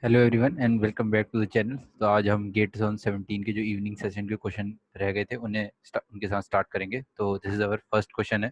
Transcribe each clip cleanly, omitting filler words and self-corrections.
Hello everyone and welcome back to the channel. तो आज हम गेट 2017 के जो इवनिंग सेशन के क्वेश्चन रह गए थे उनके साथ स्टार्ट करेंगे। तो this is our first question है।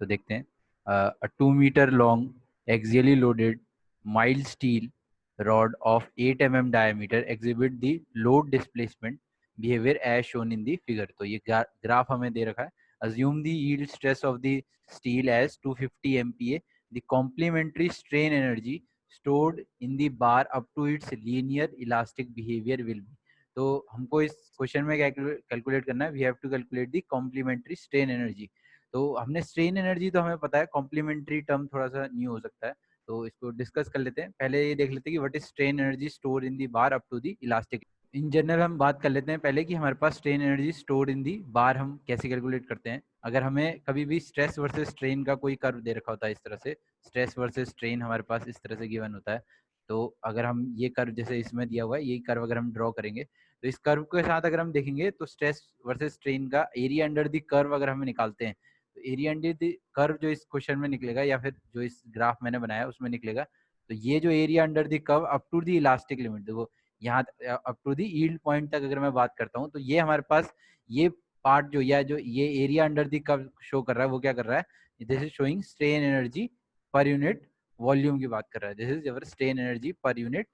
तो देखते हैं। A 2 metre long axially loaded mild steel rod of 8 mm diameter exhibit the load displacement behaviour as shown in the figure. तो ये ग्राफ हमें दे रखा है। Assume the yield stress of the steel as 250 MPa, the complementary strain energy stored in the bar up to its linear elastic behavior will be। तो हमको इस question में कैलकुलेट करना है। We have to calculate the complementary strain energy. तो हमने strain energy तो हमें पता है, कॉम्प्लीमेंट्री टर्म थोड़ा सा न्यू हो सकता है, तो इसको डिस्कस कर लेते हैं। पहले ये देख लेते हैं कि what is strain energy store in the bar up to the elastic. In general हम बात कर लेते हैं पहले कि हमारे पास strain energy store in the bar हम कैसे कैलकुलेट करते हैं। अगर हमें कभी भी स्ट्रेस वर्सेस स्ट्रेन का कोई कर्व दे रखा होता है, इस तरह से स्ट्रेस वर्सेस स्ट्रेन हमारे पास इस तरह से गिवन होता है। तो अगर हम ये कर्व जैसे इसमें दिया हुआ है, यही कर्व अगर हम ड्रॉ करेंगे तो इस कर्व के साथ अगर हम देखेंगे तो स्ट्रेस वर्सेस स्ट्रेन का एरिया अंडर द कर्व अगर हमें निकालते हैं तो एरिया अंडर द कर्व जो इस क्वेश्चन में निकलेगा या फिर जो इस ग्राफ मैंने बनाया उसमें निकलेगा, तो ये जो area under the curve up to the elastic limit, देखो यहाँ up to the yield point तक अगर मैं बात करता हूँ तो ये हमारे पास ये पार्ट जो या जो ये area under the curve show कर रहा है वो क्या कर रहा है, this is showing strain energy per unit volume की बात कर रहा है। This is our strain energy per unit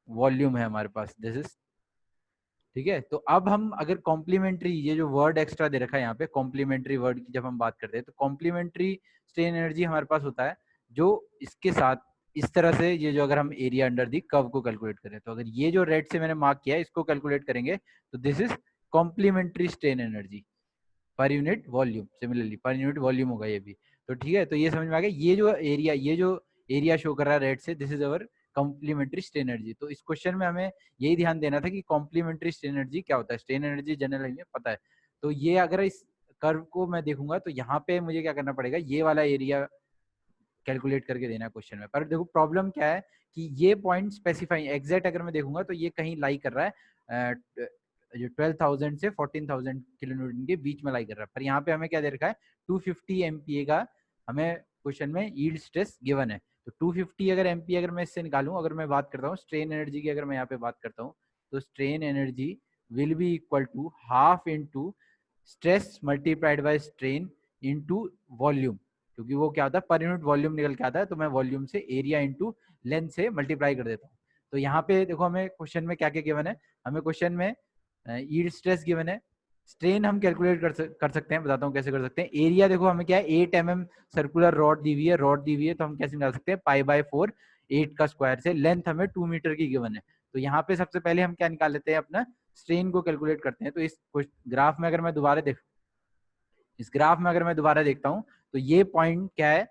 volume है हमारे पास, दिस इज ठीक है। तो अब हम अगर कॉम्प्लीमेंट्री, ये जो वर्ड एक्स्ट्रा दे रखा है यहाँ पे कॉम्प्लीमेंट्री वर्ड की जब हम बात करते हैं तो कॉम्प्लीमेंट्री स्ट्रेन एनर्जी हमारे पास होता है जो इसके साथ इस तरह से, ये जो अगर हम एरिया अंडर दी कर्व को कैलकुलेट करें तो अगर ये जो रेड से मैंने मार्क किया है इसको कैलकुलेट करेंगे तो this is complementary strain energy per unit volume. Similarly per unit volume होगा ये भी। तो ठीक है, तो ये समझ में आ गया। ये जो एरिया शो कर रहा है रेड से, this is our complementary strain energy. तो इस क्वेश्चन में हमें यही ध्यान देना था कि कॉम्प्लीमेंट्री स्ट्रेन एनर्जी क्या होता है। स्ट्रेन एनर्जी जनरल में पता है। तो ये अगर इस कर्व को मैं देखूंगा तो यहाँ पे मुझे क्या करना पड़ेगा, ये वाला एरिया कैलकुलेट करके देना है क्वेश्चन में। पर देखो प्रॉब्लम क्या है कि ये पॉइंट स्पेसिफाई एग्जैक्ट अगर मैं देखूंगा तो ये कहीं लाई कर रहा है जो 12,000 से 14,000 किलोन्यूटन के बीच में लाई कर रहा है। पर यहाँ पे हमें क्या दे रखा है, 250 MPa का हमें क्वेश्चन में यील्ड स्ट्रेस गिवन है। तो 250 अगर एमपी अगर मैं इससे निकालूं, अगर मैं बात करता हूँ स्ट्रेन एनर्जी की, अगर मैं यहाँ पे बात करता हूँ तो strain energy will be equal to half into stress multiplied by strain into volume, क्योंकि वो क्या होता है पर यूनिट वॉल्यूम निकल के आता है। तो मैं वॉल्यूम से एरिया इंटू लेंथ से मल्टीप्लाई कर देता हूँ। तो यहाँ पे देखो हमें क्वेश्चन में क्या क्या गिवन है। हमें क्वेश्चन में यील्ड स्ट्रेस गिवन है, स्ट्रेन हम कैलकुलेट कर सकते हैं, बताता हूँ कैसे कर सकते हैं। एरिया देखो हमें क्या है, 8 mm सर्कुलर रॉड दी हुई है, तो हम कैसे निकाल सकते हैं, पाई/4 8 का स्क्वायर से। लेंथ हमें 2 मीटर की गिवन है। तो यहाँ पे सबसे पहले हम क्या निकाल लेते हैं, अपना स्ट्रेन को कैलकुलेट करते हैं। तो इस ग्राफ में अगर मैं दोबारा देखता हूँ तो ये पॉइंट क्या है,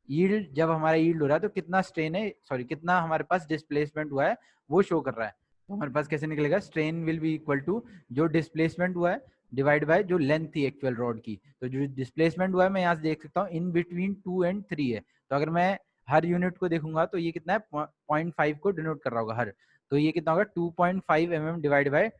यील्ड जब हमारा यील्ड हो रहा है तो कितना स्ट्रेन है, सॉरी कितना हमारे पास डिस्प्लेसमेंट हुआ है वो शो कर रहा है। तो हमारे पास कैसे निकलेगा, strain will be equal to जो डिस्प्लेसमेंट हुआ है डिवाइड बाय जो लेंथ थी एक्चुअल रॉड की। तो जो डिस्प्लेसमेंट हुआ है मैं यहाँ से देख सकता हूँ इन बिटवीन 2 and 3 है। तो अगर मैं हर यूनिट को देखूंगा तो ये कितना है, 0.5 को डिनोट कर रहा होगा हर। तो ये कितना होगा 2.5 mm डिवाइड बाय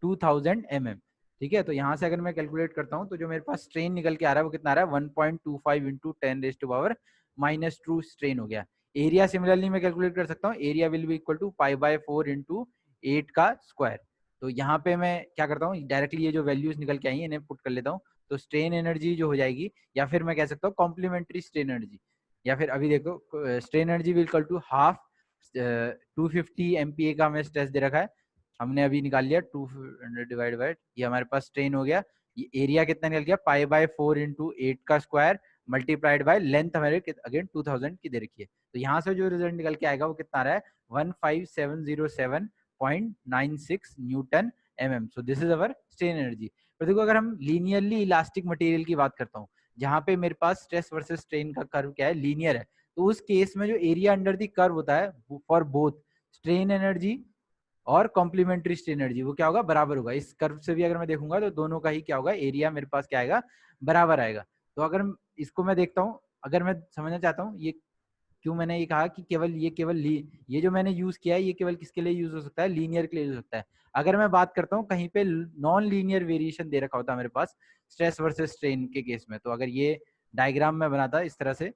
2000 mm। ठीक है, तो यहाँ से अगर मैं कैलकुलेट करता हूँ तो जो मेरे पास स्ट्रेन निकल के आ रहा है वो कितना आ रहा है, 1.25 इंटू 10⁻⁻² स्ट्रेन हो गया। एरिया सिमिलरली मैं कैलकुलेट कर सकता हूँ, area will be equal to पाई/4 इंटू 8 का स्क्वायर। तो यहाँ पे मैं क्या करता हूँ, डायरेक्टली ये जो वैल्यूज निकल के आई है इन्हें पुट कर लेता हूँ। तो स्ट्रेन एनर्जी जो हो जाएगी, या फिर मैं कह सकता हूँ कॉम्प्लीमेंट्री स्ट्रेन एनर्जी, या फिर अभी देखो strain energy will equal to half 250 MPa का हमें स्ट्रेस दे रखा है, हमने अभी निकाल लिया 200 डिवाइड बाय, ये हमारे पास स्ट्रेन हो गया। ये एरिया कितना निकल गया, पाई/4 इंटू 8 का स्क्वायर मल्टीप्लाइड बाय लेंथ हमारे अगेन 2000 की दे रखी है। तो यहाँ से जो रिजल्ट निकल के आएगा वो कितना आ रहा है, 15707.96 Newton mm। So this is our strain energy. तो देखो अगर हम लीनियरली इलास्टिक मटेरियल की बात करता हूँ जहाँ पे मेरे पास स्ट्रेस वर्सेस स्ट्रेन का कर्व क्या है, लीनियर है, तो उस केस में जो एरिया अंडर द कर्व होता है फॉर बोथ स्ट्रेन एनर्जी और कॉम्प्लीमेंट्री स्ट्रेन एनर्जी वो क्या होगा, बराबर होगा। इस कर्व से भी अगर मैं देखूंगा तो दोनों का ही क्या होगा, एरिया मेरे पास क्या आएगा, बराबर आएगा। तो अगर इसको मैं देखता हूँ, अगर मैं समझना चाहता हूँ ये क्यों मैंने ये कहा कि ये जो मैंने यूज किया है ये केवल किसके लिए यूज हो सकता है, लीनियर के लिए यूज हो सकता है। अगर मैं बात करता हूँ कहीं पे नॉन लीनियर वेरिएशन दे रखा होता है मेरे पास स्ट्रेस वर्सेस स्ट्रेन के केस में, तो अगर ये डायग्राम में बनाता इस तरह से,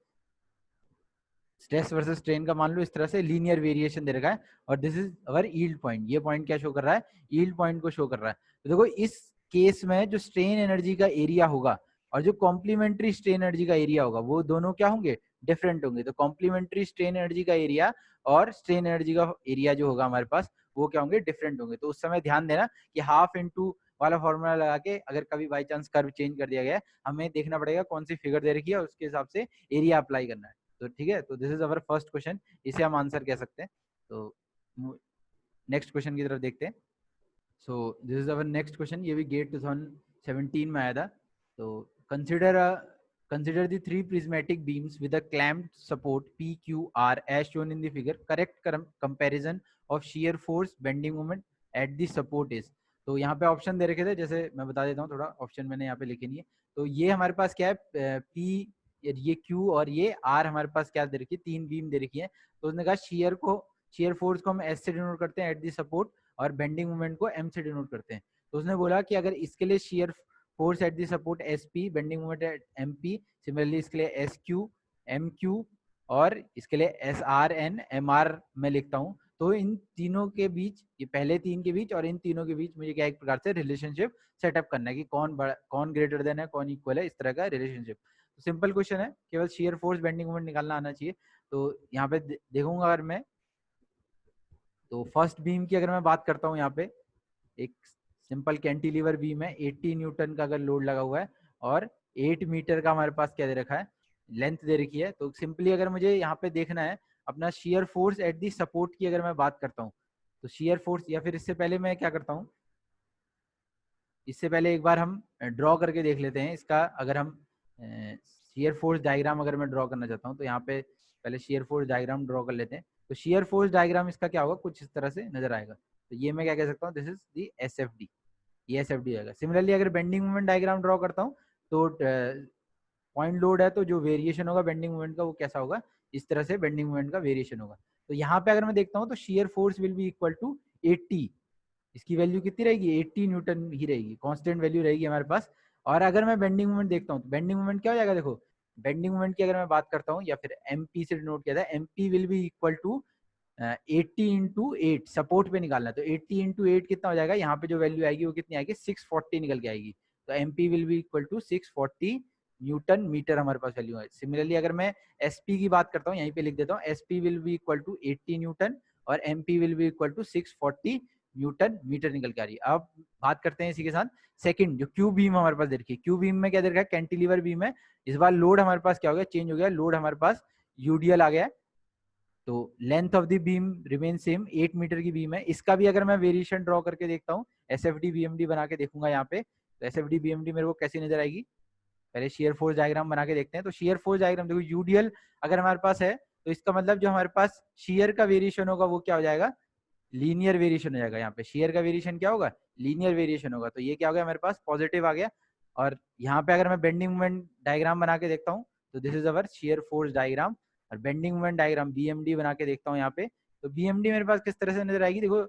स्ट्रेस वर्सेस स्ट्रेन का मान लो इस तरह से लीनियर वेरिएशन दे रखा है, और this is our yield point. ये पॉइंट क्या शो कर रहा है, यील्ड पॉइंट को शो कर रहा है। तो देखो इस केस में जो स्ट्रेन एनर्जी का एरिया होगा और जो कॉम्प्लीमेंट्री स्ट्रेन एनर्जी का एरिया होगा वो दोनों क्या होंगे, डिफरेंट होंगे। तो कॉम्प्लीमेंट्री स्ट्रेन एनर्जी का एरिया और स्ट्रेन एनर्जी का एरिया जो होगा हमारे पास वो क्या होंगे, डिफरेंट होंगे। तो उस समय ध्यान देना कि हाफ इंटू वाला फॉर्मूला लगा के अगर कभी बाई चांस कर्व चेंज कर दिया गया, हमें देखना पड़ेगा कौन सी फिगर दे रखी है, उसके हिसाब से एरिया अप्लाई करना है। तो ठीक है, तो this is our first question, इसे हम आंसर कह सकते हैं। तो नेक्स्ट क्वेश्चन की तरफ देखते हैं। So this is our next question, ये भी गेट 2017 में आया था। तो consider the three prismatic beams with a clamped support PQR as shown in the figure. Correct comparison of shear force bending moment at the support is. तो यहाँ पे option दे रखे थे, जैसे मैं बता देता हूँ, थोड़ा ऑप्शन मैंने यहाँ पे लिखे नहीं है। तो ये हमारे पास क्या है, P, ये Q और ये R हमारे पास क्या दे रखी है, तीन बीम दे रखी है। तो उसने कहा शेयर फोर्स को हम S से डिनोट करते हैं एट दी सपोर्ट, और बेंडिंग मोमेंट को M से डिनोट करते हैं। तो उसने बोला कि अगर इसके लिए shear force at the support SP, bending moment at MP, similarly इसके लिए SQ, MQ और इसके लिए SRN, MR मैं लिखता हूँ। तो इन तीनों के बीच, ये पहले तीन के बीच और इन तीनों के बीच मुझे क्या एक प्रकार से रिलेशनशिप सेटअप करना है कि कौन ग्रेटर देन है, कौन इक्वल है, इस तरह का रिलेशनशिप। तो सिंपल क्वेश्चन है, केवल शेयर फोर्स बेंडिंग मोमेंट निकालना आना चाहिए। तो यहाँ पे देखूंगा अगर मैं, तो फर्स्ट बीम की अगर मैं बात करता हूँ, यहाँ पे एक सिंपल कैंटिलीवर बीम है, 80 न्यूटन का अगर लोड लगा हुआ है और 8 मीटर का हमारे पास क्या दे रखा है, लेंथ दे रखी है। तो सिंपली अगर मुझे यहाँ पे देखना है अपना shear force at the support की अगर मैं बात करता हूँ, तो शेयर फोर्स, या फिर इससे पहले मैं क्या करता हूँ, इससे पहले एक बार हम ड्रॉ करके देख लेते हैं इसका। अगर हम शेयर फोर्स डायग्राम अगर मैं ड्रॉ करना चाहता हूँ, तो यहाँ पे पहले शेयर फोर्स डायग्राम ड्रॉ कर लेते हैं। तो शेयर फोर्स डायग्राम इसका क्या होगा, कुछ इस तरह से नजर आएगा। तो ये मैं क्या कह सकता हूँ, दिस इज दी SFD, ये SFD आएगा। सिमिलरली अगर बेंडिंग मोमेंट डायग्राम ड्रॉ करता हूँ, तो पॉइंट लोड है, तो जो वेरिएशन होगा बेंडिंग मोमेंट का वो कैसा होगा, इस तरह से बेंडिंग मोमेंट का वेरिएशन होगा। तो यहाँ पे अगर मैं देखता हूँ तो shear force will be equal to 80, इसकी वैल्यू कितनी रहेगी, 80 न्यूटन ही रहेगी, कांस्टेंट वैल्यू रहेगी हमारे पास। और अगर मैं बेंडिंग मोमेंट देखता हूँ तो बेंडिंग मोमेंट क्या हो जाएगा, देखो बेंडिंग मोमेंट की अगर मैं बात करता हूँ या फिर MP से डिनोट किया था, MP will be equal to 80 into 8, support पे निकालना है। तो 80 इंटू 8 कितना हो जाएगा, यहाँ पे जो वैल्यू आएगी वो कितनी आएगी, 640 निकल के आएगी। तो MP will be equal to 640 newton metre हमारे पास वैल्यू है। सिमिलरली अगर मैं SP की बात करता हूँ, यहीं पे लिख देता हूँ, SP will be equal to 80 newton और MP will be equal to 640 newton metre निकल के आ रही है। अब बात करते हैं इसी के साथ सेकंड, जो क्यू बीम हमारे पास देखिए, क्यू बीम में क्या दे रखा है, कैंटिलीवर बीम है। इस बार लोड हमारे पास क्या हो गया, चेंज हो गया, लोड हमारे पास UDL आ गया। तो length of the beam remain same, 8 metre की बीम है। इसका भी अगर मैं वेरिएशन ड्रॉ करके देखता हूँ, SFD BMD बना के देखूंगा यहाँ पे, तो SFD BMD मेरे को कैसी नजर आएगी, पहले शेयर फोर्स डायग्राम बना के देखते हैं। तो शेयर फोर्स डायग्राम देखो, UDL अगर हमारे पास है तो इसका मतलब जो हमारे पास शेयर का वेरिएशन होगा वो क्या हो जाएगा, लीनियर वेरिएशन हो जाएगा। यहाँ पे शेयर का वेरिएशन क्या होगा, लीनियर वेरिएशन होगा। तो ये क्या हो गया हमारे पास, पॉजिटिव आ गया। और यहाँ पे अगर मैं बेंडिंग मोमेंट डायग्राम बना के देखता हूँ, तो this is our shear force diagram. और बेंडिंग मोमेंट डायग्राम BMD बना के देखता हूँ यहाँ पे, तो BMD मेरे पास किस तरह से नजर आएगी, देखो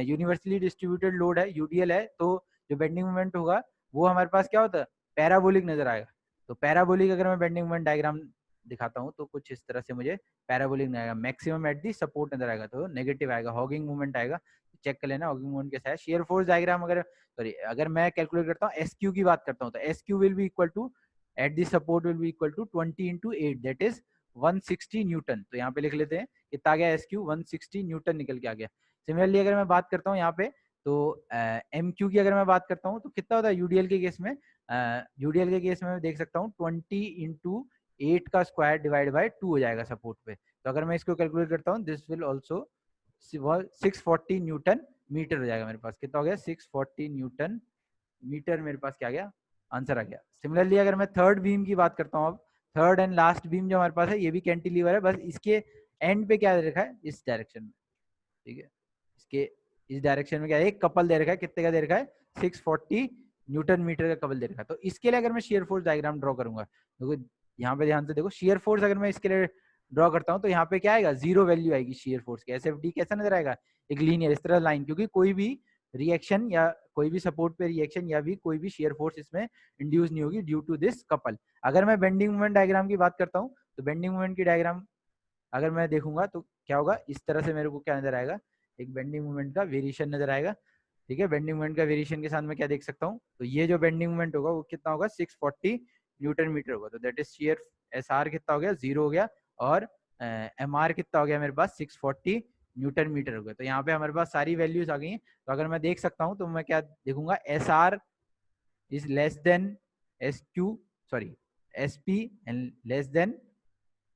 यूनिवर्सली डिस्ट्रीब्यूटेड लोड है, UDL है, तो जो बेंडिंग मोमेंट होगा वो हमारे पास क्या होता है, पैराबोलिक नजर आएगा। तो पैराबोलिक अगर मैं बेंडिंग मोमेंट डायग्राम दिखाता हूँ तो कुछ इस तरह से मुझे पैराबोलिक नहीं आएगा, मैक्सिमम एट दी सपोर्ट नजर आएगा, तो नेगेटिव आएगा, हॉगिंग मूवमेंट आएगा। चेक कर लेना हॉगिंग मूवमेंट कैसा है। शेयर फोर्स डायग्राम अगर, सॉरी, अगर मैं कैलकुलेट करता हूँ SQ की बात करता हूँ, तो SQ will be equal to at the support will be equal to 20 into 8, that is 160 newton. तो यहाँ पे लिख लेते हैं कितना आ गया, SQ 160 न्यूटन निकल के आ गया। सिमिलरली अगर मैं बात करता हूँ यहाँ पे, तो MQ की अगर मैं बात करता हूँ तो कितना होता है UDL के केस में, UDL के केस में मैं देख सकता हूँ 20 इंटू 8 का स्क्वायर डिवाइड बाय 2 हो जाएगा सपोर्ट पे। तो अगर मैं इसको कैलकुलेट करता हूँ, this will also 640 newton metre हो जाएगा। मेरे पास कितना हो गया, 640 न्यूटन मीटर मेरे पास क्या आ गया, आंसर आ गया। सिमिलरली अगर मैं थर्ड बीम की बात करता हूँ, अब थर्ड एंड लास्ट बीम जो हमारे पास है, ये भी कैंटिलीवर है, बस इसके एंड पे क्या दे रखा है, इस डायरेक्शन में, ठीक है, इसके इस डायरेक्शन में क्या है, एक कपल दे रखा है, कितने का दे रखा है, 640 न्यूटन मीटर का कपल दे रखा है। तो इसके लिए अगर मैं शेयर फोर्स डायग्राम ड्रॉ करूंगा, देखो यहाँ पे ध्यान से देखो, शेयर फोर्स अगर मैं इसके लिए ड्रॉ करता हूँ तो यहाँ पे क्या आएगा, जीरो वैल्यू आएगी शेयर फोर्स की। SFD कैसा नजर आएगा, एक लीनियर इस तरह लाइन, क्योंकि कोई भी रिएक्शन या कोई भी सपोर्ट पे रिएक्शन या भी कोई भी शेयर फोर्स इसमें इंड्यूस नहीं होगी ड्यू टू दिस कपल। अगर मैं बेंडिंग मोमेंट डायग्राम की बात करता हूँ, तो बेंडिंग मोमेंट की डायग्राम अगर मैं देखूंगा तो क्या होगा, इस तरह से मेरे को क्या नजर आएगा, एक बेंडिंग मोमेंट का वेरिएशन नजर आएगा। ठीक है, बेंडिंग मोमेंट का वेरिएशन के साथ मैं क्या देख सकता हूँ, तो ये जो बेंडिंग मोमेंट होगा वो कितना होगा, 640 न्यूटन मीटर होगा। तो that is shear S R कितना हो गया, 0 हो गया, और एम आर कितना हो गया मेरे पास, 640 न्यूटन मीटर हो गया। तो यहाँ पे हमारे पास सारी वैल्यूज आ गई हैं। तो अगर मैं देख सकता हूँ तो मैं क्या देखूंगा, S R is less than S Q, sorry S P and less than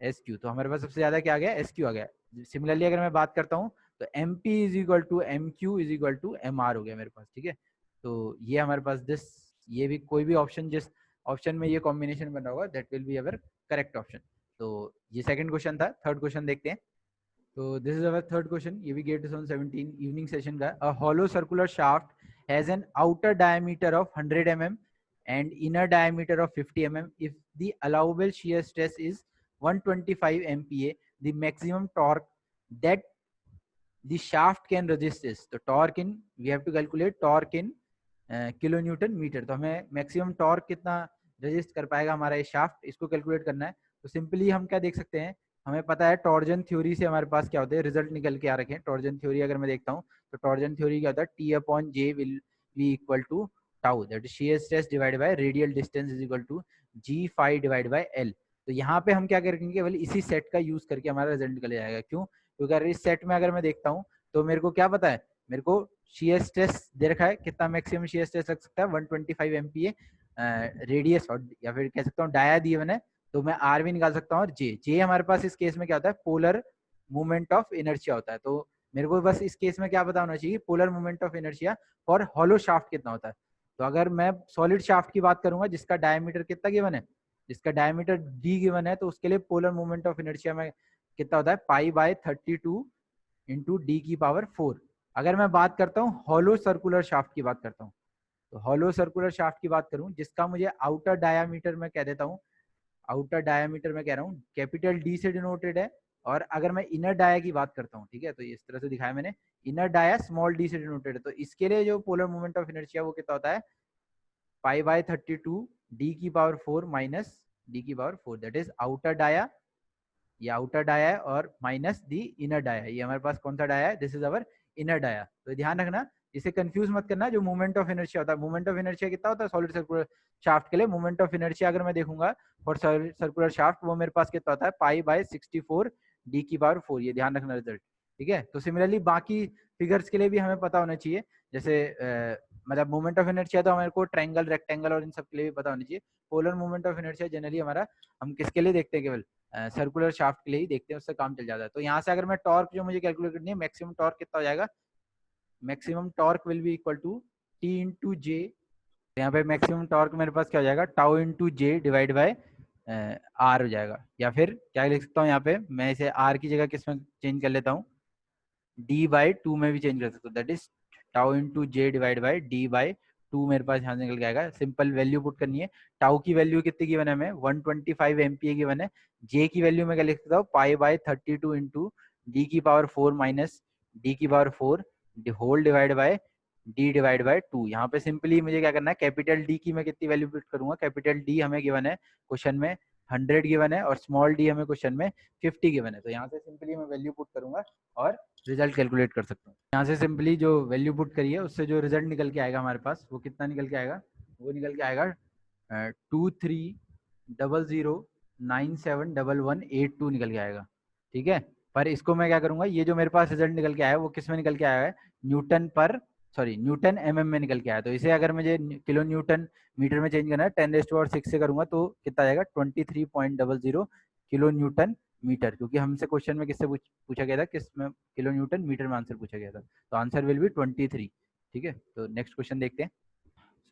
S Q. तो हमारे पास सबसे ज्यादा क्या आ गया, एस क्यू आ गया। सिमिलरली अगर मैं बात करता हूँ तो M P is equal to M Q is equal to M R हो गया मेरे पास। ठीक है, तो ये हमारे पास दिस, ये भी कोई भी ऑप्शन जिस ऑप्शन में ये कॉम्बिनेशन बना होगा that will be our correct option. तो ये सेकंड क्वेश्चन था। थर्ड क्वेश्चन देखते हैं। तो this is our third question, ये भी गेट ऑन 17 इवनिंग सेशन का। A hollow circular shaft has an outer diameter of 100 mm and inner diameter of 50 mm. If the allowable shear stress is 125 MPa, the maximum torque that the shaft can resist is, तो torque in, we have to calculate torque in kilo newton metre. तो हमें maximum torque कितना resist कर पाएगा हमारा ये shaft, इसको calculate करना है। तो सिंपली हम क्या देख सकते हैं, हमें पता है टॉर्जन थ्योरी से हमारे पास क्या होते हैं, रिजल्ट निकल के आ रखे हैं। टॉर्जन थ्योरी अगर मैं देखता हूँ तो टॉर्जन थ्योरी क्या होता है, T upon J will be equal to tau, that is shear stress divided by radial distance is equal to G phi divide by L. तो यहाँ पे हम क्या करेंगे, केवल इसी सेट का यूज करके हमारा रिजल्ट निकल जाएगा। क्यों, क्योंकि अगर इस सेट में अगर मैं देखता हूँ तो मेरे को क्या पता है, मेरे को शियर स्ट्रेस दे रखा है, कितना मैक्सिमम शियर स्ट्रेस रख सकता है 125 MPa रेडियस, और या फिर कह सकता हूँ डाया दिए मैंने, तो मैं आर भी निकाल सकता हूँ। और जे, जे हमारे पास इस केस में क्या होता है, पोलर मूवमेंट ऑफ इनर्शिया होता है। तो मेरे को बस इस केस में क्या पता होना चाहिए, polar movement of inertia for hollow shaft कितना होता है। तो अगर मैं सॉलिड शाफ्ट की बात करूंगा जिसका डायमीटर कितना गिवन है, जिसका डायमीटर डी गिवन है, तो उसके लिए पोलर मूवमेंट ऑफ इनर्शिया में कितना होता है, पाई बाय 32 इंटू डी की पावर 4। अगर मैं बात करता हूँ हॉलो सर्कुलर शाफ्ट की बात करता हूँ, तो हॉलो सर्कुलर शाफ्ट की बात करूं जिसका मुझे आउटर डायामीटर में कह देता हूँ, आउटर डायामीटर में कह रहा हूँ कैपिटल डी से डिनोटेड है। और अगर मैं इनर डाया की बात करता हूँ, ठीक है, तो इस तरह से दिखाया मैंने, इनर डाया स्मॉल डी से डिनोटेड है। तो इसके लिए जो पोलर मूवमेंट ऑफ इनर्शिया वो कितना होता है, पाई बाय 32 डी की पावर 4 माइनस डी की power 4, that is outer dia, ये आउटर डाया है, और माइनस दी इनर डाया, ये हमारे पास कौन सा डाया है, this is our inner dia. तो ध्यान रखना, इसे कंफ्यूज मत करना। जो मूवमेंट ऑफ इनर्शिया होता है, मूवमेंट ऑफ इनर्शिया कितना होता है सॉलिड सर्कुलर शाफ्ट के लिए, मूवमेंट ऑफ इनर्शिया अगर मैं देखूंगा फॉर सर्कुलर शाफ्ट वो मेरे पास कितना होता है, पाई बाय 64 डी की पावर 4, ये ध्यान रखना रिजल्ट। ठीक है, तो सिमिलरली बाकी फिगर्स के लिए भी हमें पता होना चाहिए, जैसे मतलब मूवमेंट ऑफ इनर्शिया तो हमारे को ट्रायंगल, रेक्टेंगल और इन सब के लिए भी पता होना चाहिए। Polar movement of inertia generally हमारा हम किसके लिए देखते हैं, केवल सर्कुलर शाफ्ट के लिए ही देखते हैं, उससे काम चल जाता है। तो यहाँ से अगर मैं टॉर्क जो मुझे कैलकुलेट करनी है, मैक्सिमम टॉर्क कितना हो जाएगा, maximum torque will be equal to T into J. यहाँ पे मैक्सिमम टॉर्क मेरे पास क्या हो जाएगा, tau into J divide by R हो जाएगा। या फिर क्या लिख सकता हूँ यहाँ पे, मैं इसे आर की जगह किस में चेंज कर लेता हूँ, डी बाई टू में भी चेंज कर सकता हूँ, that is tau into J divide by D by two मेरे पास यहाँ से निकल के आएगा। सिंपल वैल्यू पुट करनी है। टाउ की वैल्यू कितनी की बने हमें, 125 MPa की बने। जे की वैल्यू में क्या लिख सकता हूँ, पाई बाय 32 इंटू डी की पावर 4 माइनस डी की power 4 whole divide by D divide by 2। यहाँ पे सिंपली मुझे क्या करना है, कैपिटल डी की मैं कितनी वैल्यू पुट करूंगा, कैपिटल डी हमें गिवन है क्वेश्चन में 100 गिवन है, और स्मॉल डी हमें क्वेश्चन में 50 गिवन है। तो यहाँ से सिंपली मैं वैल्यू पुट करूंगा और रिजल्ट कैलकुलेट कर सकता हूँ। यहाँ से सिंपली जो वैल्यू पुट करी है उससे जो रिजल्ट निकल के आएगा हमारे पास, वो कितना निकल के आएगा, वो निकल के आएगा 2300971182 निकल के आएगा। ठीक है, पर इसको मैं क्या करूंगा, ये जो मेरे पास रिजल्ट निकल के आया है वो किस में निकल के आया है, न्यूटन पर, सॉरी न्यूटन mm में निकल के आया। तो इसे अगर मुझे किलो न्यूटन मीटर में चेंज करना है 10⁻6 से करूंगा तो कितना आएगा, 23.00 किलो न्यूटन मीटर, क्योंकि हमसे क्वेश्चन में किससे पूछा गया था, किस में किलो न्यूटन मीटर में आंसर पूछा गया था। तो आंसर विल बी 23। ठीक है, तो नेक्स्ट क्वेश्चन देखते हैं।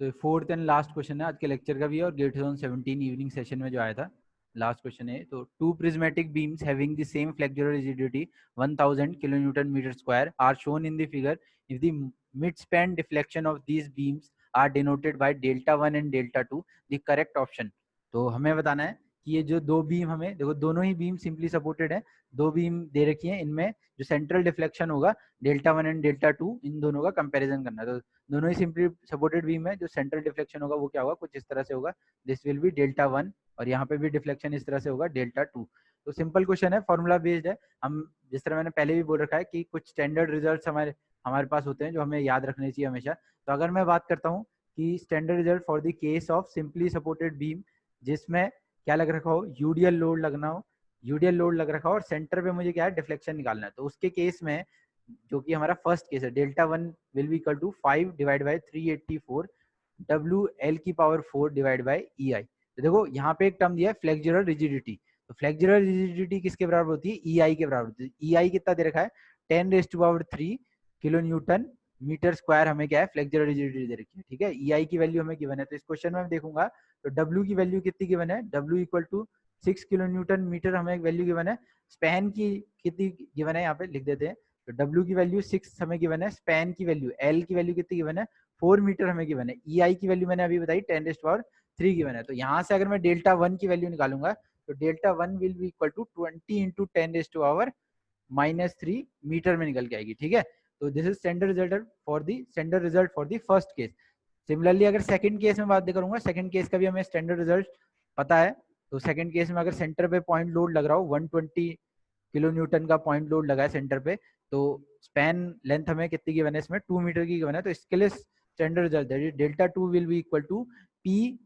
सो फोर्थ एंड लास्ट क्वेश्चन है आज के लेक्चर का भी, और गेट 17 इवनिंग सेशन में जो आया था लास्ट क्वेश्चन है। तो two prismatic beams having the same flexural rigidity 1000 kilo newton metre square are shown in the figure if the mid span deflection of these beams are denoted by delta 1 and delta 2, the correct option. तो हमें बताना है कि ये जो दो beam हमें देखो, दोनों ही बीम सिंपली सपोर्टेड है, दो बीम दे रखी है, इनमें जो सेंट्रल डिफ्लेक्शन होगा डेल्टा 1 एंड डेल्टा 2, इन दोनों का कंपैरिजन करना है। तो दोनों ही सिंपली सपोर्टेड बीम है, जो सेंट्रल डिफ्लेक्शन होगा वो क्या होगा, कुछ इस तरह से होगा, दिस विल बी डेल्टा 1, और यहाँ पे भी डिफ्लेक्शन इस तरह से होगा डेल्टा 2। तो सिंपल क्वेश्चन है, फॉर्मूला बेस्ड है। हम जिस तरह मैंने पहले भी बोल रखा है कि कुछ स्टैंडर्ड रिजल्ट्स हमारे हमारे पास होते हैं जो हमें याद रखने चाहिए हमेशा। तो अगर मैं बात करता हूँ कि standard result for the case of simply supported beam, जिसमें क्या लग रखा हो, यूडीएल लोड लगना हो, यूडीएल लोड लग रखा हो और सेंटर पे मुझे क्या है, डिफ्लेक्शन निकालना है। तो उसके केस में जो कि हमारा फर्स्ट केस है, delta 1 will be equal to 5 divide by 384 W L की power 4 divide by E I. तो देखो यहाँ पे एक टर्म दिया है फ्लेक्सुरल रिजिडिटी। तो फ्लेक्सुरल रिजिडिटी किसके बराबर होती है, ई आई के बराबर होती है। ई आई कितना दे रखा है, 10⁻³ किलो न्यूटन मीटर स्क्वायर हमें क्या है, फ्लेक्सुरल रिजिडिटी दे रखी है। ठीक है, ई आई की वैल्यू हमें गिवन है। तो इस क्वेश्चन में मैं देखूंगा तो W की वैल्यू कितनी गिवन है, W equal to 6 kilo newton metre हमें एक वैल्यू गिवन है। स्पैन की कितनी गिवन है, यहाँ पे लिख देते हैं। तो W की वैल्यू 6 हमें गिवन है, स्पैन की वैल्यू L की वैल्यू कितनी गिवन है, 4 मीटर हमें गिवन है। EI की वैल्यू मैंने अभी बताई 10⁻³ गिवन है। तो यहाँ से अगर मैं डेल्टा 1 की वैल्यू निकालूंगा तो delta 1 will be equal to 20 into 10⁻³ metre में निकल के आएगी। ठीक है, तो this is standard result for the first case. Similarly अगर सेकंड केस में बात करूंगा, सेकंड केस का भी हमें स्टैंडर्ड रिजल्ट पता है। तो सेकंड केस में अगर सेंटर पे पॉइंट लोड लग रहा हो, 120 किलो न्यूटन का पॉइंट लोड लगा है सेंटर पे, तो स्पैन लेंथ हमें कितनी की बने, इसमें 2 मीटर की गिवन है। तो इसके लिए standard result delta 2 will be equal to P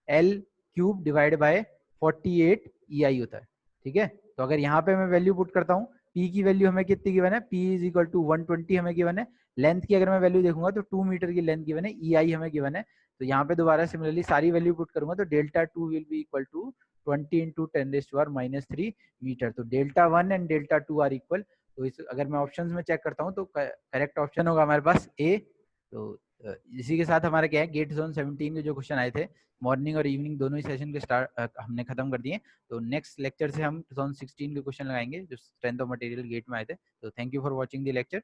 L cube divide by 48 E I होता है। ठीक है, तो अगर यहाँ पे मैं वैल्यू पुट करता हूँ, पी की वैल्यू हमें कितनी गिवन है, पी इज इक्वल टू 120 हमें गिवन है। लेंथ की अगर मैं वैल्यू देखूंगा तो 2 मीटर की लेंथ गिवन है, ई आई हमें गिवन है। तो यहाँ पे दोबारा सिमिलरली सारी वैल्यू पुट करूंगा तो delta 2 will be equal to 20 into 10⁻³ metre. तो delta 1 and delta 2 are equal. तो इस अगर मैं ऑप्शंस में चेक करता हूँ तो करेक्ट ऑप्शन होगा हमारे पास ए। तो इसी के साथ हमारे क्या है, गेट जोन 17 के जो क्वेश्चन आए थे मॉर्निंग और इवनिंग दोनों ही सेशन के स्टार्ट हमने खत्म कर दिए। तो नेक्स्ट लेक्चर से हम 2016 के क्वेश्चन लगाएंगे जो स्ट्रेंथ ऑफ मटेरियल गेट में आए थे। तो thank you for watching the lecture.